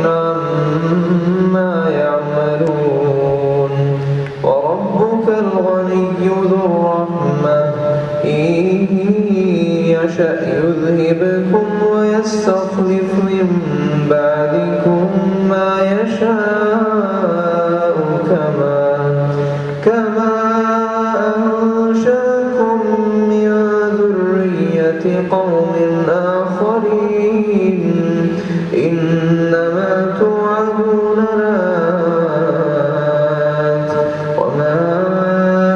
عما يعملون وربك الغني ذو الرحمة إن يشأ يذهبكم ويستخلف من بعدكم ما يشاء كما أنشأكم من ذرية قوم آخرين إنما توعدون لآت وما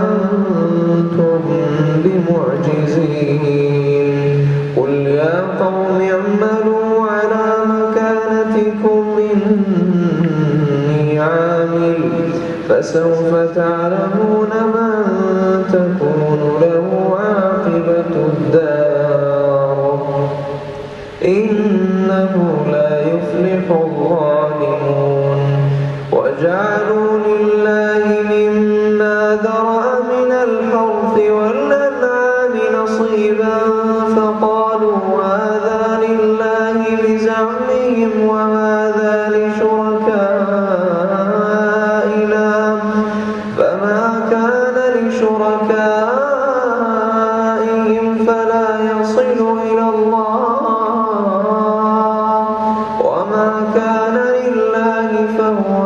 أنتم بمعجزين قل يا قوم اعملوا على مكانتكم إني عامل فسوف تعلمون من تكون له عاقبة الدار إنه لا يفلح الظالمون وجعلوا لله مما ذرأ من الحرث والأنعام نصيبا فقالوا هذا لله بزعمهم وهذا لشركائنا فما كان لشركائهم فلا يصل إلى الله وما كان لله فهو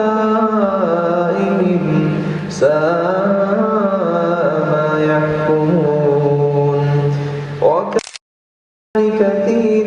يعلم ساء ما يحكمون وكثير